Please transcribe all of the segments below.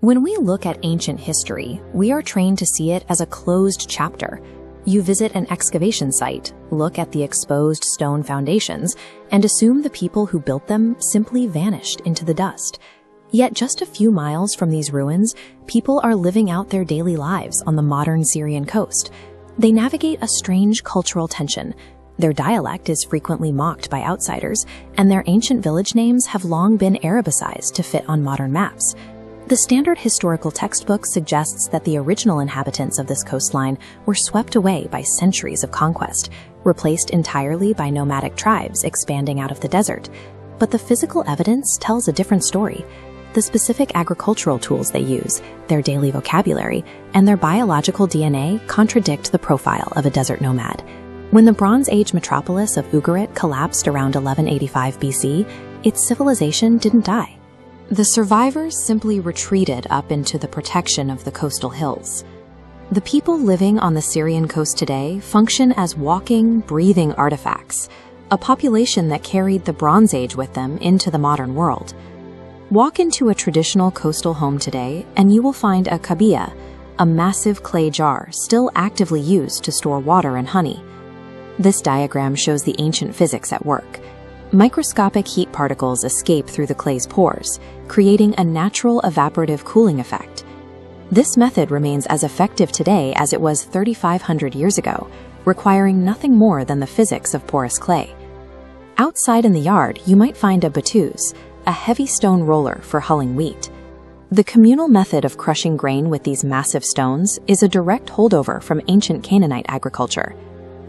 When we look at ancient history, we are trained to see it as a closed chapter. You visit an excavation site, look at the exposed stone foundations, and assume the people who built them simply vanished into the dust. Yet just a few miles from these ruins, people are living out their daily lives on the modern Syrian coast. They navigate a strange cultural tension. Their dialect is frequently mocked by outsiders, and their ancient village names have long been Arabicized to fit on modern maps. The standard historical textbook suggests that the original inhabitants of this coastline were swept away by centuries of conquest, replaced entirely by nomadic tribes expanding out of the desert. But the physical evidence tells a different story. The specific agricultural tools they use, their daily vocabulary, and their biological DNA contradict the profile of a desert nomad. When the Bronze Age metropolis of Ugarit collapsed around 1185 BC, its civilization didn't die. The survivors simply retreated up into the protection of the coastal hills. The people living on the Syrian coast today function as walking, breathing artifacts, a population that carried the Bronze Age with them into the modern world. Walk into a traditional coastal home today and you will find a Khabeh, a massive clay jar still actively used to store water and honey. This diagram shows the ancient physics at work. Microscopic heat particles escape through the clay's pores, creating a natural evaporative cooling effect. This method remains as effective today as it was 3,500 years ago, requiring nothing more than the physics of porous clay. Outside in the yard, you might find a Batous, a heavy stone roller for hulling wheat. The communal method of crushing grain with these massive stones is a direct holdover from ancient Canaanite agriculture.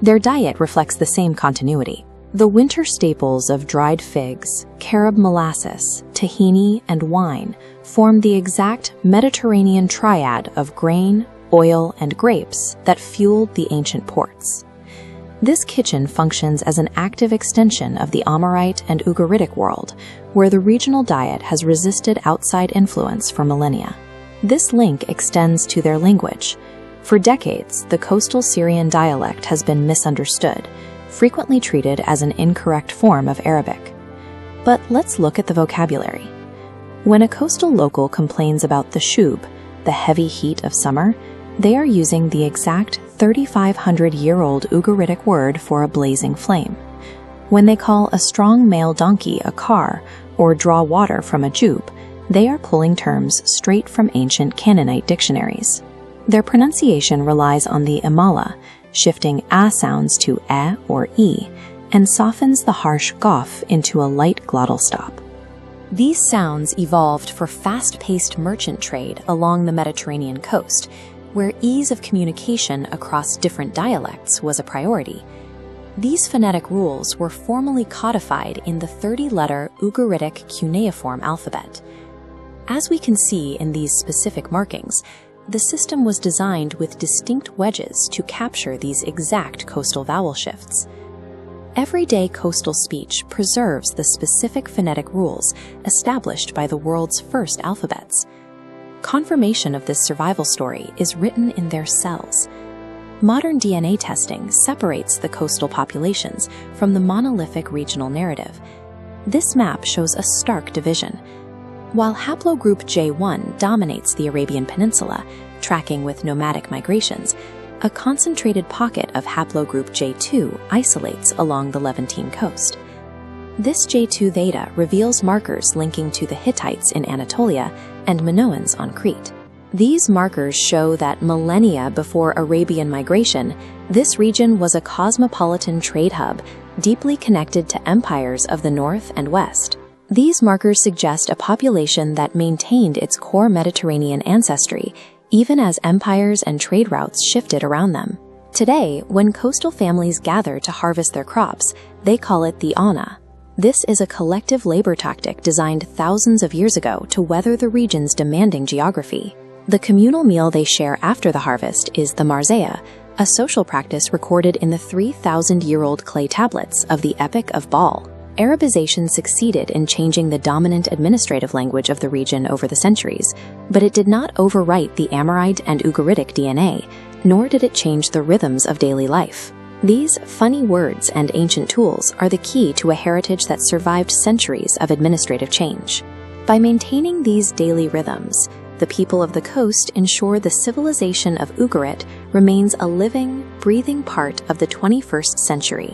Their diet reflects the same continuity. The winter staples of dried figs, carob molasses, tahini, and wine form the exact Mediterranean triad of grain, oil, and grapes that fueled the ancient ports. This kitchen functions as an active extension of the Amorite and Ugaritic world, where the regional diet has resisted outside influence for millennia. This link extends to their language. For decades, the coastal Syrian dialect has been misunderstood, frequently treated as an incorrect form of Arabic. But let's look at the vocabulary. When a coastal local complains about the shub, the heavy heat of summer, they are using the exact 3,500-year-old Ugaritic word for a blazing flame. When they call a strong male donkey a car or draw water from a jube, they are pulling terms straight from ancient Canaanite dictionaries. Their pronunciation relies on the imala, shifting a sounds to e or e, and softens the harsh gof into a light glottal stop. These sounds evolved for fast-paced merchant trade along the Mediterranean coast, where ease of communication across different dialects was a priority. These phonetic rules were formally codified in the 30-letter Ugaritic cuneiform alphabet. As we can see in these specific markings, the system was designed with distinct wedges to capture these exact coastal vowel shifts. Everyday coastal speech preserves the specific phonetic rules established by the world's first alphabets. Confirmation of this survival story is written in their cells. Modern DNA testing separates the coastal populations from the monolithic regional narrative. This map shows a stark division. While Haplogroup J1 dominates the Arabian Peninsula, tracking with nomadic migrations, a concentrated pocket of Haplogroup J2 isolates along the Levantine coast. This J2 data reveals markers linking to the Hittites in Anatolia and Minoans on Crete. These markers show that millennia before Arabian migration, this region was a cosmopolitan trade hub, deeply connected to empires of the north and west. These markers suggest a population that maintained its core Mediterranean ancestry, even as empires and trade routes shifted around them. Today, when coastal families gather to harvest their crops, they call it the ana. This is a collective labor tactic designed thousands of years ago to weather the region's demanding geography. The communal meal they share after the harvest is the marzea, a social practice recorded in the 3,000-year-old clay tablets of the Epic of Baal. Arabization succeeded in changing the dominant administrative language of the region over the centuries, but it did not overwrite the Amorite and Ugaritic DNA, nor did it change the rhythms of daily life. These funny words and ancient tools are the key to a heritage that survived centuries of administrative change. By maintaining these daily rhythms, the people of the coast ensure the civilization of Ugarit remains a living, breathing part of the 21st century.